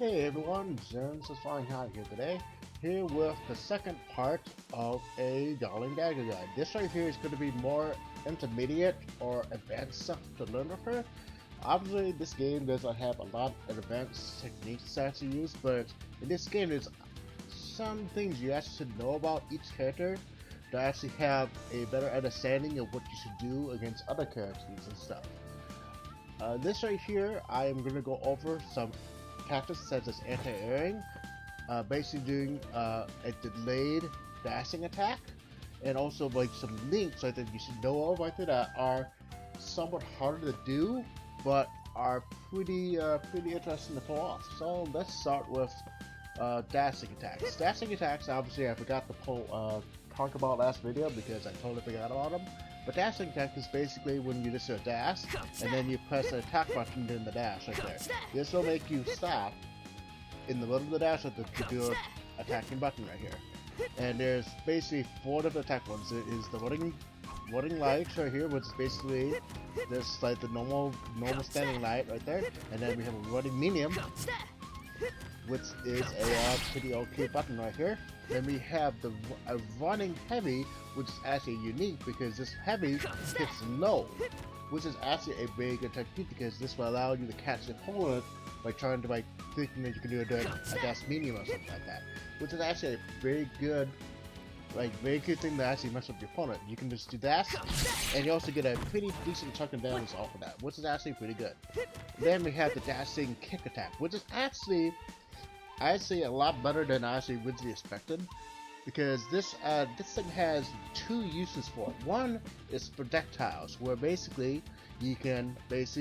Hey everyone, Zen is flying high here today, here with the second part of a Darli Dagger guide. This right here is going to be more intermediate or advanced stuff to learn with her. Obviously this game doesn't have a lot of advanced techniques to actually use, but in this game there's some things you actually should know about each character to actually have a better understanding of what you should do against other characters and stuff. This right here, I am going to go over some tactics such as anti-airing, basically doing a delayed dashing attack, and also like some links that you should know of that are somewhat harder to do, but are pretty interesting to pull off. So let's start with dashing attacks. Dashing attacks, obviously, I forgot to talk about last video because I totally forgot about them. But dashing attack is basically when you just do a dash, and then you press the attack button in the dash right there. This will make you stop in the middle of the dash with the do attacking button right here. And there's basically 4 different attack ones. It is the running light right here, which is basically this like the normal standing light right there. And then we have a running medium, which is a pretty okay button right here. Then we have a running heavy, which is actually unique because this heavy hits low, which is actually a very good technique because this will allow you to catch the opponent by trying to thinking that you can do a dash medium or something like that, which is actually a very good thing to actually mess up your opponent. You can just do dash, and you also get a pretty decent chunk of damage off of that, which is actually pretty good. Then we have the dashing kick attack, which is actually a lot better than I actually originally expected, because this thing has 2 uses for it. One is projectiles, where basically you can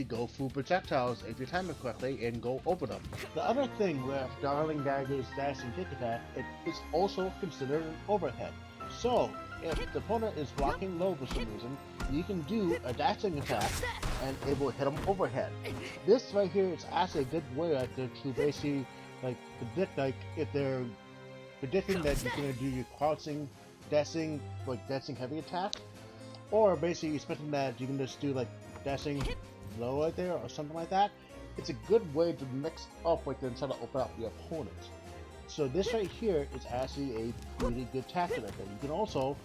go through projectiles if you time it correctly and go over them. The other thing with Darli Dagger's dashing kick attack, it is also considered an overhead. So if the opponent is blocking low for some reason, you can do a dashing attack and it will hit them overhead. This right here is actually a good way to basically predict if they're predicting that you're gonna do your crouching, dashing heavy attack, or basically expecting that you can just do dashing low right there or something like that. It's a good way to mix up and try to open up the opponent. So this right here is actually a pretty good tactic right there. You can also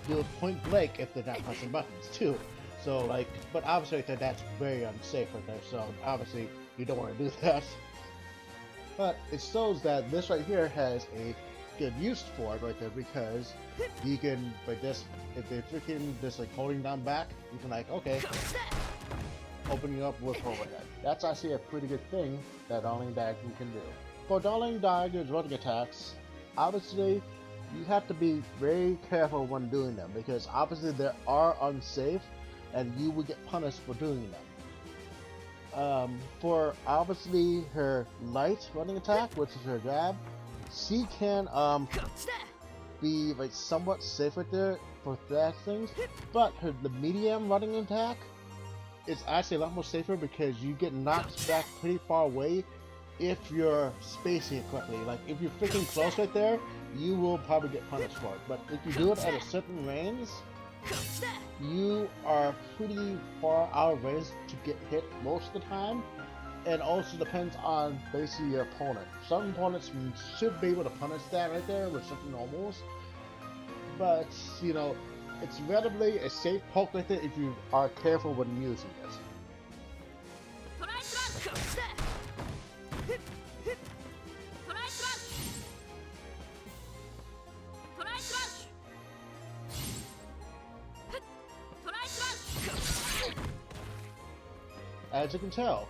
do it point blank if they're not pressing buttons too. So but obviously that's very unsafe right there. So obviously you don't want to do that. But it shows that this right here has a good use for it right there, because you can, if they're freaking just holding down back, you can okay, opening up with overhead. That's actually a pretty good thing that Darli Dagger can do. For Darli Dagger's running attacks, obviously you have to be very careful when doing them, because obviously they are unsafe and you will get punished for doing them. For obviously her light running attack, which is her grab, she can be somewhat safer there for that things, but the medium running attack is actually a lot more safer because you get knocked back pretty far away if you're spacing it correctly. If you're freaking close right there, you will probably get punished for it. But if you do it at a certain range, you are pretty far out of range to get hit most of the time, and also depends on basically your opponent. Some opponents should be able to punish that right there with something normals, but it's relatively a safe poke right there if you are careful when using it. As you can tell,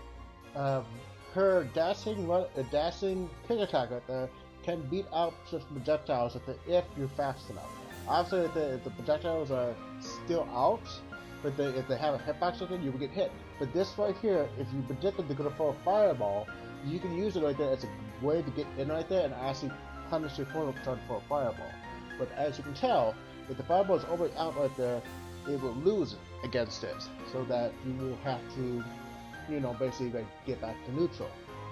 her dashing kick attack right there can beat out such projectiles if you're fast enough. Obviously, if the projectiles are still out, but if they have a hitbox with it, you will get hit. But this right here, if you predict that they're going to throw a fireball, you can use it right there as a way to get in right there and actually punish your opponent for trying to throw a fireball. But as you can tell, if the fireball is already out right there, it will lose against it, so that you will have to basically get back to neutral.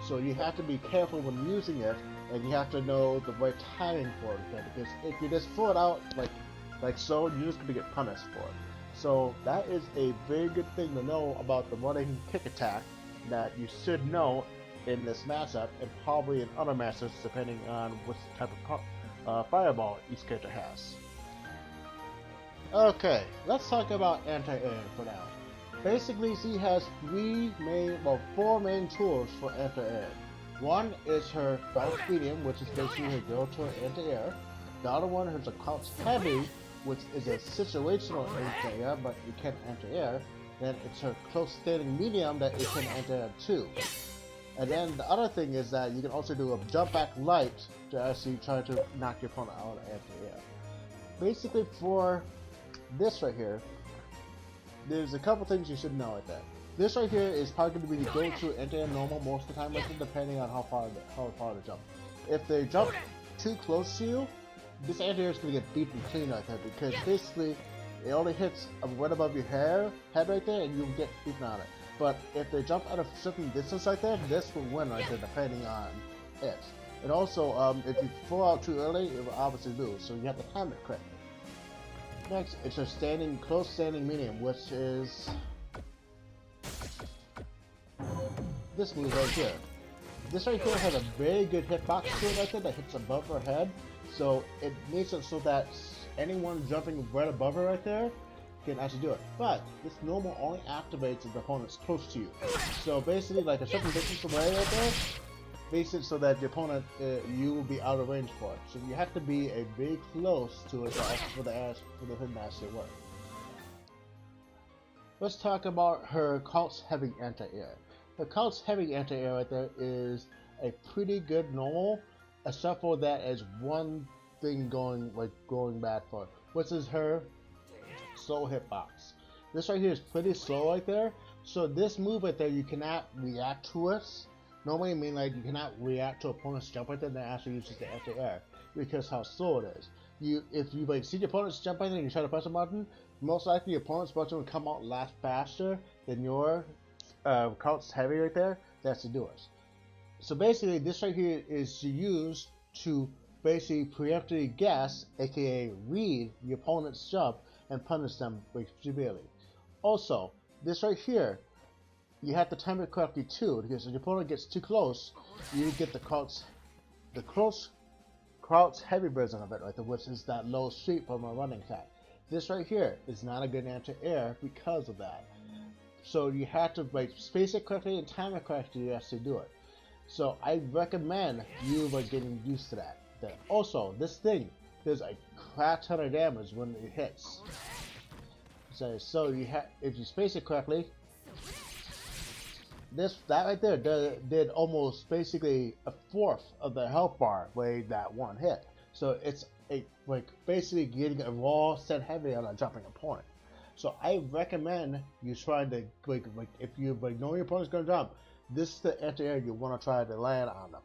So you have to be careful when using it, and you have to know the right timing for it, because if you just throw it out like so, you're just gonna get punished for it. So that is a very good thing to know about the running kick attack that you should know in this matchup, and probably in other matchups depending on which type of fireball each character has. Okay, let's talk anti air for now. Basically, she has four main tools for anti air. One is her bounce medium, which is basically her go-to anti-air. The other one is a crouch heavy, which is a situational anti-air, but it can't anti-air. Then it's her close standing medium that it can anti-air too. And then the other thing is that you can also do a jump back light to actually try to knock your opponent out of anti-air. Basically, for this right here, there's a couple things you should know at that. This right here is probably going to be the go-to anti-air normal most of the time, depending on how far they jump. If they jump too close to you, this anti-air is going to get beaten clean right there, because basically it only hits right above your head right there, and you'll get beaten on it. But if they jump at a certain distance like that, this will win right there, depending on it. And also, if you fall out too early, it will obviously lose, so you have to time it correctly. Next, it's a close standing medium, which is this move right here. This right here has a very good hitbox to it right there that hits above her head, so it makes it so that anyone jumping right above her right there can actually do it. But this normal only activates if the opponent's close to you. So basically, like a certain distance away right there, makes it so that the opponent, you will be out of range for it. So you have to be very close to it for the thing to actually work. Let's talk about her crouch heavy anti-air. The crouch heavy anti-air right there is a pretty good normal, except for that as one thing going bad for it, which is her slow hitbox. This right here is pretty slow right there, so this move right there you cannot react to it. Normally, I mean, like, you cannot react to opponent's jump right there that actually uses the anti-air, because how slow it is. If you see your opponent's jump right there and you try to press a button, most likely your opponent's button will come out a lot faster than your crouch heavy right there. That's to do it. So basically, this right here is used to basically preemptively guess, aka read, the opponent's jump and punish them severely. Also, this right here, you have to time it correctly too, because if your opponent gets too close, you get the crouch heavy version of it, right there, which is that low sweep from a running attack. This right here is not a good anti-air because of that. So you have to space it correctly and time it correctly to actually do it. So I recommend you getting used to that. Also, this thing does a crap ton of damage when it hits. So if you space it correctly, that right there did almost basically a fourth of the health bar way that one hit. So it's basically getting a raw set heavy on a jumping opponent. So I recommend you try to if you know your opponent's gonna jump, this is the anti-air you want to try to land on them.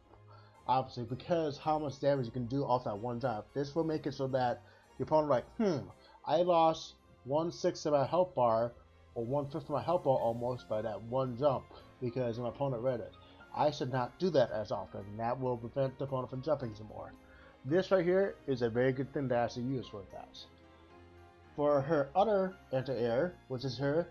Obviously, because how much damage you can do off that one jump. This will make it so that your opponent I lost 1/6 of my health bar or 1/5 of my health bar almost by that one jump because my opponent read it. I should not do that as often, and that will prevent the opponent from jumping some more. This right here is a very good thing to actually use for that. For her other anti-air, which is her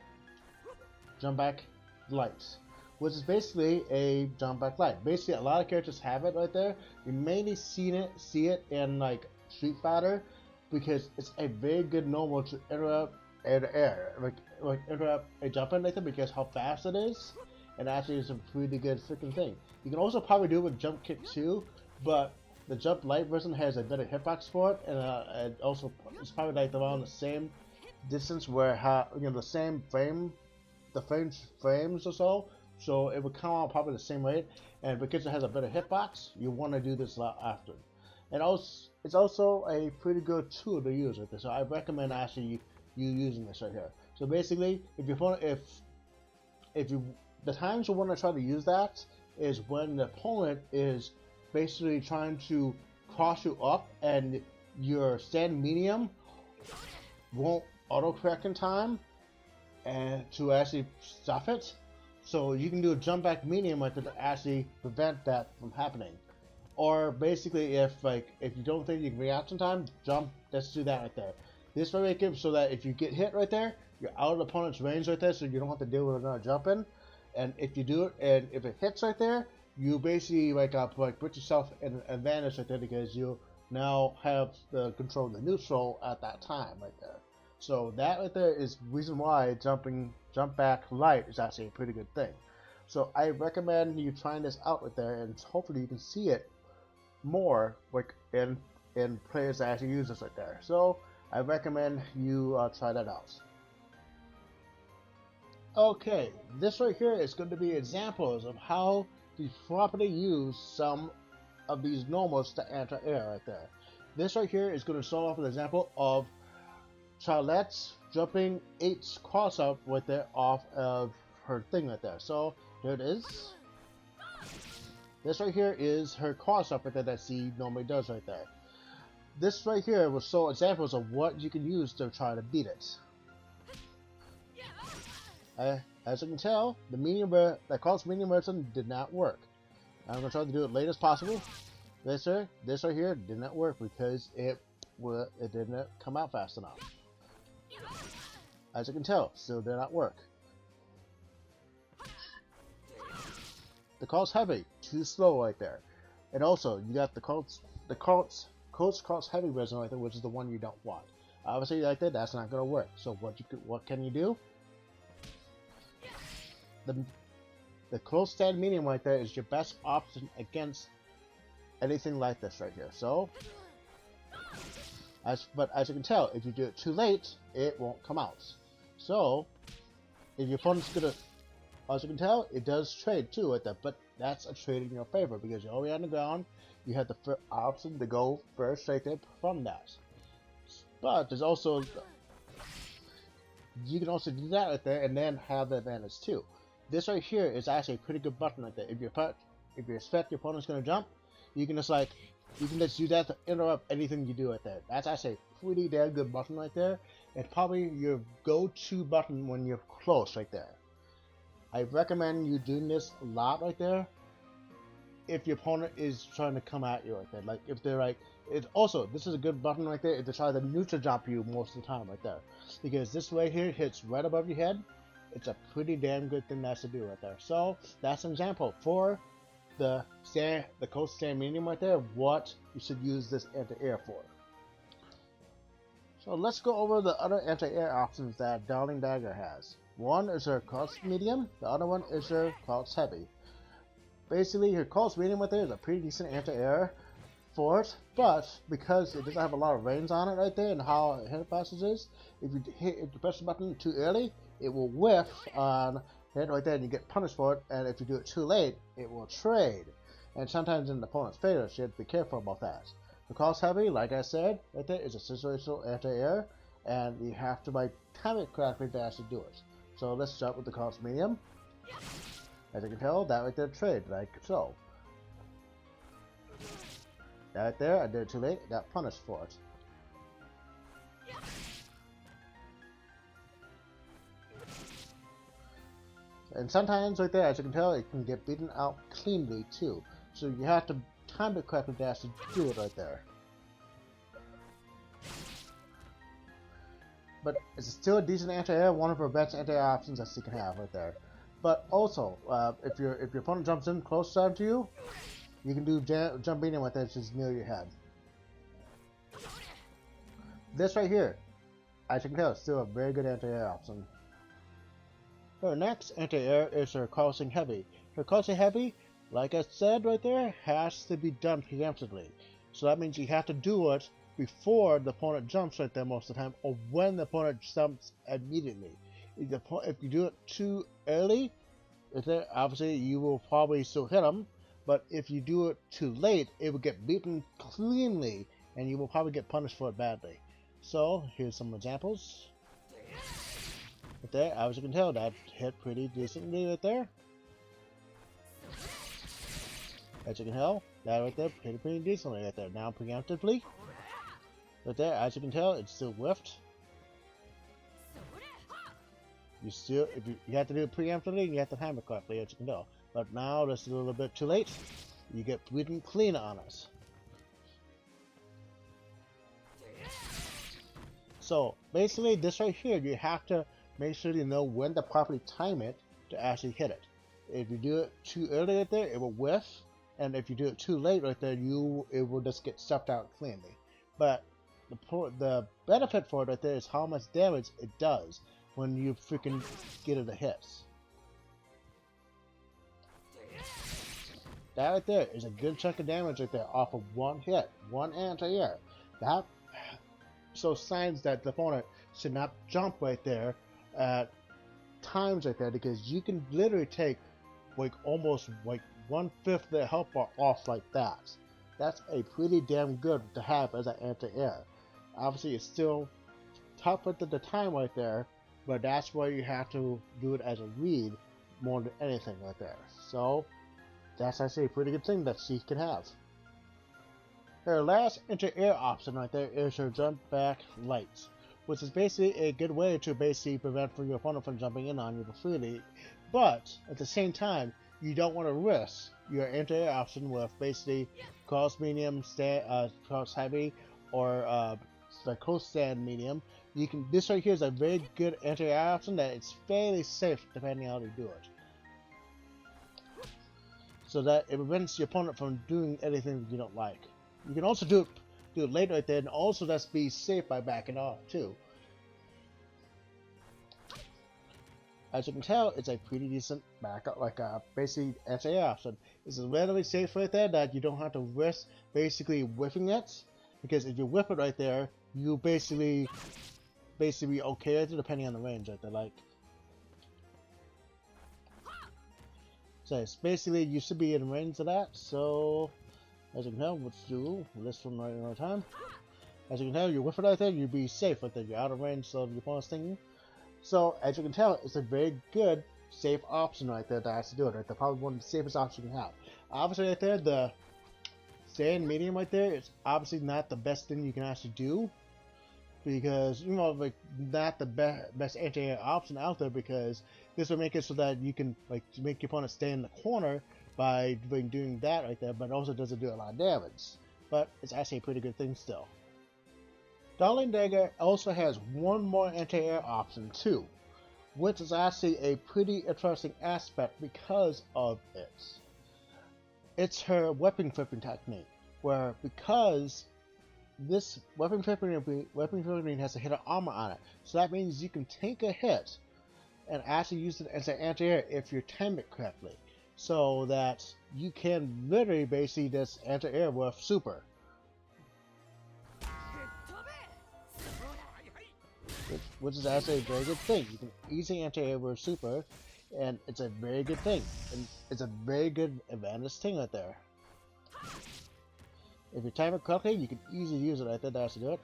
jump back light, which is basically a jump back light. Basically, a lot of characters have it right there. You mainly see it in Street Fighter because it's a very good normal to interrupt air, interrupt a jump in like that because how fast it is, and actually it's a pretty good freaking thing. You can also probably do it with jump kick too, but the jump light version has a better hitbox for it, and also it's probably around the same distance where the same frames or so. So it would come out probably the same rate, and because it has a better hitbox, you want to do this a lot after. And also, it's also a pretty good tool to use with this. So I recommend actually you using this right here. So basically, the times you want to try to use that is when the opponent is basically trying to cross you up, and your stand medium won't autocorrect in time, and to actually stop it. So you can do a jump back medium to actually prevent that from happening. Or basically, if you don't think you can react in time, jump. Let's do that right there. This will make it so that if you get hit right there, you're out of the opponent's range right there, so you don't have to deal with another jump in. And if you do it, and if it hits right there, you basically like put yourself in an advantage right there because you now have the control of the neutral at that time right there. So that right there is reason why jump back light is actually a pretty good thing. So I recommend you trying this out right there, and hopefully you can see it more like in players that actually use this right there. So I recommend you try that out. Okay, this right here is going to be examples of how to properly use some of these normals to enter air right there. This right here is going to start off with an example of Charlotte's jumping 8's cross up right there off of her thing right there. So here it is. This right here is her cross up right there that she normally does right there. This right here will show examples of what you can use to try to beat it. As you can tell, the cross medium version did not work. I'm going to try to do it late as possible. This right here did not work because it didn't come out fast enough. As you can tell, still did not work. The cross heavy, too slow right there. And also, you got the cross heavy version right there, which is the one you don't want. Obviously, like that, that's not going to work. So what can you do? The close stand medium right there is your best option against anything like this right here. So, but as you can tell, if you do it too late, it won't come out. So, if your opponent's gonna, as you can tell, it does trade too with that, but that's a trade in your favor because you're already on the ground. You have the option to go first right there from that. But there's also, you can also do that right there and then have the advantage too. This right here is actually a pretty good button right there. If you expect your opponent's gonna jump, you can just use that to interrupt anything you do right there. That's actually a pretty damn good button right there. It's probably your go-to button when you're close right there. I recommend you doing this a lot right there. If your opponent is trying to come at you right there, like if they're like, this is a good button right there if they try to neutral jump you most of the time right there, because this right here hits right above your head. It's a pretty damn good thing that's to do right there. So that's an example for the coast stand medium right there, what you should use this anti-air for. So let's go over the other anti-air options that Darli Dagger has. One is her cost medium, the other one is her cost heavy. Basically, her cost medium right there is a pretty decent anti-air for it, but because it doesn't have a lot of range on it right there and how hit passes is, if you press the button too early, it will whiff on hit right there and you get punished for it, and if you do it too late, it will trade. And sometimes in the opponent's favor, so you have to be careful about that. The cost heavy, like I said, right there is a situational anti-air, and you have to time it correctly to actually do it. So let's start with the cost medium. As you can tell, that right there trade, like so. That right there, I did it too late, got punished for it. And sometimes right there, as you can tell, it can get beaten out cleanly too. So you have to time it correctly to actually do it right there. But it's still a decent anti-air, one of her best anti-air options that she can have right there. But also, if your opponent jumps in close down to you, you can do jump beating with it just near your head. This right here, as you can tell, is still a very good anti-air option. Her next anti-air is her crossing heavy. Her crossing heavy, like I said right there, has to be done preemptively. So that means you have to do it before the opponent jumps right there most of the time, or when the opponent jumps immediately. If you do it too early, obviously you will probably still hit them, but if you do it too late, it will get beaten cleanly, and you will probably get punished for it badly. So here's some examples. Right there, as you can tell, that hit pretty decently right there. As you can tell, that right there hit pretty decently right there. Now preemptively, right there, as you can tell, it's still whiffed. You have to do it preemptively, and you have to time it correctly, as you can tell. But now that's a little bit too late. You get beaten clean on us. So basically, this right here, you have to make sure you know when to properly time it to actually hit it. If you do it too early right there, it will whiff, and if you do it too late right there, it will just get stuffed out cleanly. But the benefit for it right there is how much damage it does when you freaking get it a hit. That right there is a good chunk of damage right there off of one hit, one anti-air. That so signs that the opponent should not jump right there at times right there, because you can literally take like almost like 1/5 the health bar off like that. That's a pretty damn good to have as an anti-air. Obviously, it's still tough at the time right there, but that's why you have to do it as a read more than anything right there. So that's actually a pretty good thing that she can have. Her last anti-air option right there is her jump back lights, which is basically a good way to basically prevent your opponent from jumping in on you freely, but at the same time, you don't want to risk your anti-air option with basically cross medium, cross heavy, or the coast stand medium. This right here is a very good anti-air option that it's fairly safe depending on how you do it, so that it prevents your opponent from doing anything you don't like. You can also do it late right there, and also just be safe by backing off too. As you can tell, it's a pretty decent backup, like a basically anti-air option. It's relatively safe right there that you don't have to risk basically whiffing it, because if you whiff it right there, you basically okay with it depending on the range right there. Like, so it's basically you should be in range of that. So as you can tell, let's do this one right another time. As you can tell, you whiff it right there, you'll be safe right there. You're out of range of your opponent's thinking. So as you can tell, it's a very good safe option right there that has to do it. Right? Probably one of the safest options you can have. Obviously right there, the stand medium right there is obviously not the best thing you can actually do, because you know, like, not the best anti-air option out there, because this will make it so that you can like make your opponent stay in the corner by doing that right there, but also doesn't do a lot of damage. But it's actually a pretty good thing still. Darli Dagger also has one more anti-air option too, which is actually a pretty interesting aspect because of it. It's her weapon flipping technique, where because this weapon flipping has a hit of armor on it, so that means you can take a hit and actually use it as an anti-air if you time it correctly, so that you can literally basically just anti-air with super. Which is actually a very good thing. You can easily anti-air with super, and it's a very good thing. And it's a very good advantage thing right there. If you time it correctly, you can easily use it right there. That's good.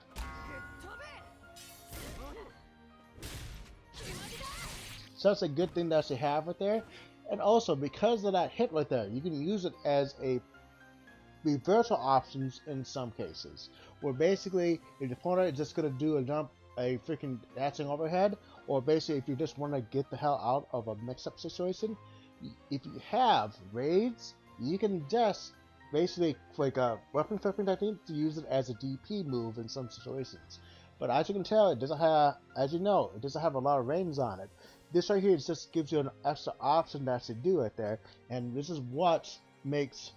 So that's a good thing to actually have right there. And also, because of that hit right there, you can use it as a reversal options in some cases, where basically if the opponent is just going to do a freaking dancing overhead, or basically if you just want to get the hell out of a mix-up situation, if you have raids, you can just basically like a weapon flipping technique to use it as a DP move in some situations. But as you can tell, it doesn't have, as you know, it doesn't have a lot of range on it. This right here just gives you an extra option to actually do it there, and this is what makes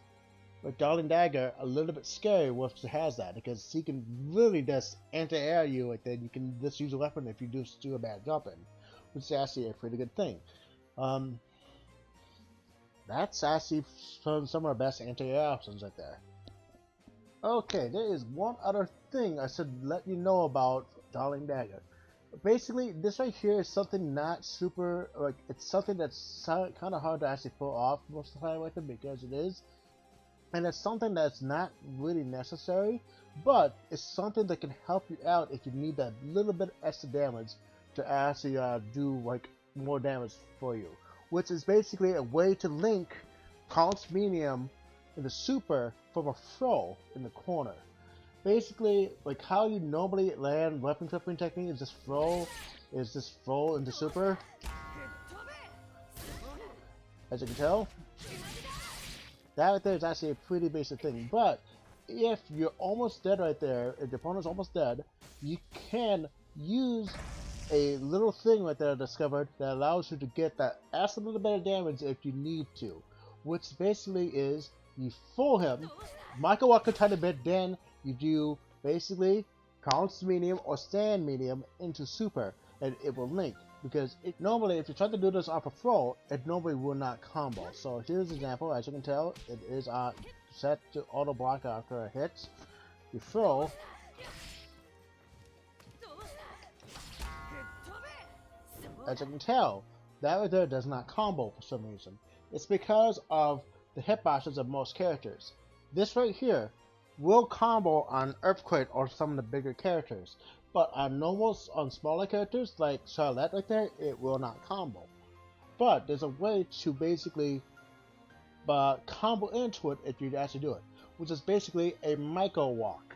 like Darli Dagger a little bit scary if she has that, because she can really just anti-air you like that. You can just use a weapon if you do a bad jump in, which is actually a pretty good thing. That's actually some of our best anti-air options right there. Okay, there is one other thing I should let you know about Darli Dagger. Basically, this right here is something not super, like, it's something that's kind of hard to actually pull off most of the time with it, because it is. And it's something that's not really necessary, but it's something that can help you out if you need that little bit extra damage to actually do like more damage for you. Which is basically a way to link Pulse Medium and the Super from a throw in the corner. Basically, like how you normally land weapon flipping technique is just throw into Super. As you can tell. That right there is actually a pretty basic thing, but if you're almost dead right there, if your opponent's almost dead, you can use a little thing right there I discovered that allows you to get that extra little bit of damage if you need to, which basically is you fool him, Michael walk a tiny bit, then you do basically Pounce medium or stand medium into super, and it will link. Because it normally, if you try to do this off a throw, it normally will not combo. So here's an example. As you can tell, it is set to auto block after a hit. You throw. As you can tell, that right there does not combo for some reason. It's because of the hitboxes of most characters. This right here will combo on Earthquake or some of the bigger characters, but on smaller characters like Charlotte right there, it will not combo. But there's a way to basically combo into it if you actually do it, which is basically a micro walk.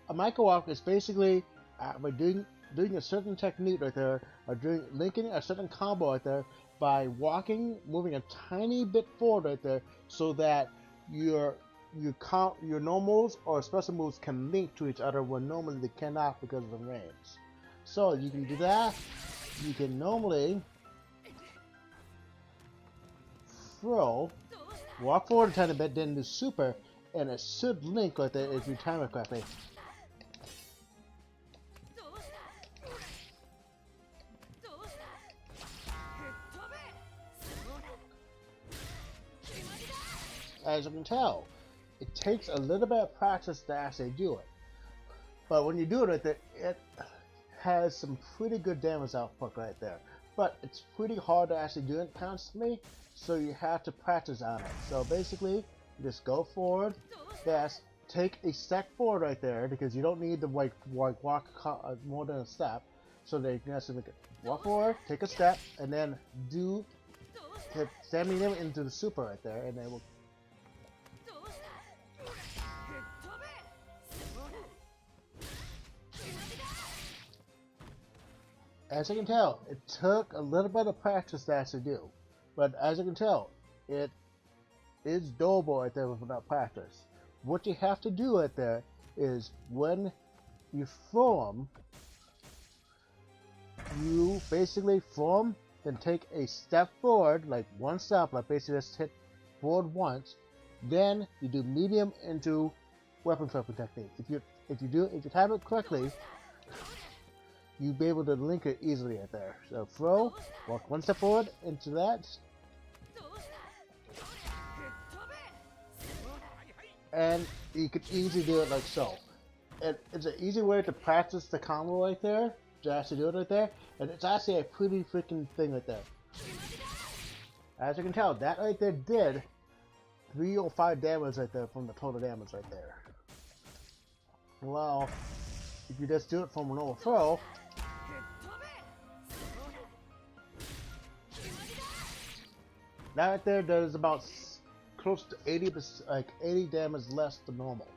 A micro walk is basically by doing a certain technique right there, or linking a certain combo right there by moving a tiny bit forward right there, so that your normals or special moves can link to each other when normally they cannot because of the range. So you can do that. You can normally throw, walk forward a tiny bit, then do super, and it should link right there if you time it correctly. As you can tell, it takes a little bit of practice to actually do it. But when you do it, it has some pretty good damage output right there. But it's pretty hard to actually do it constantly, so you have to practice on it. So basically, you just go forward, take a step forward right there, because you don't need to walk more than a step. So that you can actually walk forward, take a step, and then hit stand medium into the super right there, and then we'll. As you can tell, it took a little bit of practice to actually do, but as you can tell, it is doable right there without practice. What you have to do right there is when you form, you basically form, then take a step forward, like one step, like basically just hit forward once, then you do medium into weapon flipping technique. If you time it correctly, you'll be able to link it easily right there. So throw, walk one step forward into that, and you can easily do it like so. It's an easy way to practice the combo right there, to actually do it right there, and it's actually a pretty freaking thing right there. As you can tell, that right there did 305 damage right there from the total damage right there. Well, if you just do it from an overthrow, that right there does about close to 80 damage less than normal.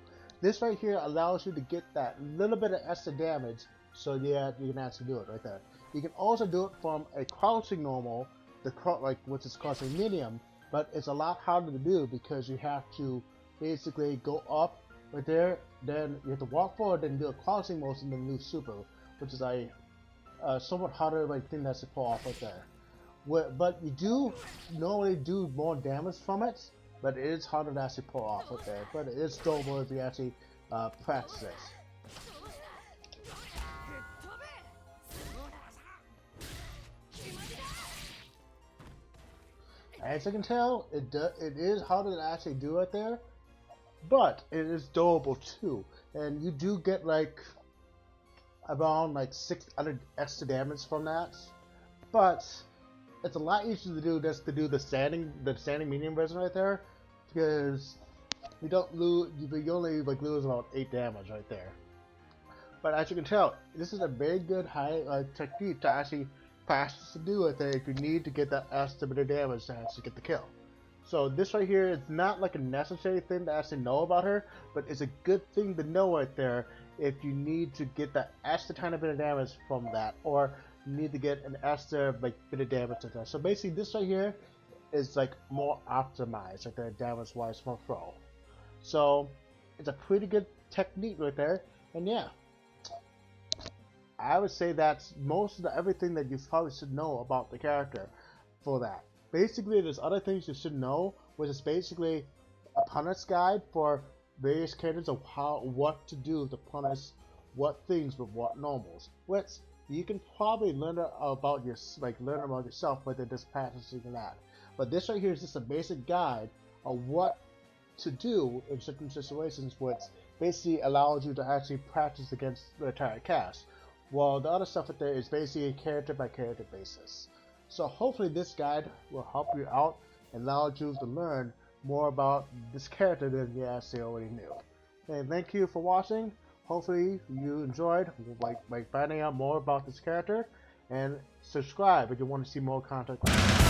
This right here allows you to get that little bit of extra damage, so yeah, you can actually do it right there. You can also do it from a crouching normal, which is crouching medium, but it's a lot harder to do because you have to basically go up right there, then you have to walk forward, then do a crouching motion, then do super, which is a somewhat harder thing that's to pull off right there. But you do normally do more damage from it, but it is harder to actually pull off right there. But it is doable if you actually practice this. As you can tell, it is harder to actually do right there, but it is doable too. And you do get like around 600 extra damage from that. But it's a lot easier to do just to do the standing medium version right there, because you only lose about 8 damage right there. But as you can tell, this is a very good high technique to actually practice to do it there if you need to get that extra bit of damage to actually get the kill. So this right here is not like a necessary thing to actually know about her, but it's a good thing to know right there if you need to get that extra tiny bit of damage from that, or you need to get an extra bit of damage to that. So basically this right here is more optimized right there damage wise for throw. So it's a pretty good technique right there, and yeah. I would say that's most of everything that you probably should know about the character for that. Basically, there's other things you should know, which is basically a punish guide for various characters of what to do to punish what things with what normals, which you can probably learn about yourself within this practicing that. But this right here is just a basic guide of what to do in certain situations, which basically allows you to actually practice against the entire cast. While the other stuff right there is basically a character by character basis. So hopefully this guide will help you out and allow you to learn more about this character than you actually already knew. And thank you for watching. Hopefully you enjoyed finding out more about this character, and subscribe if you want to see more content like this.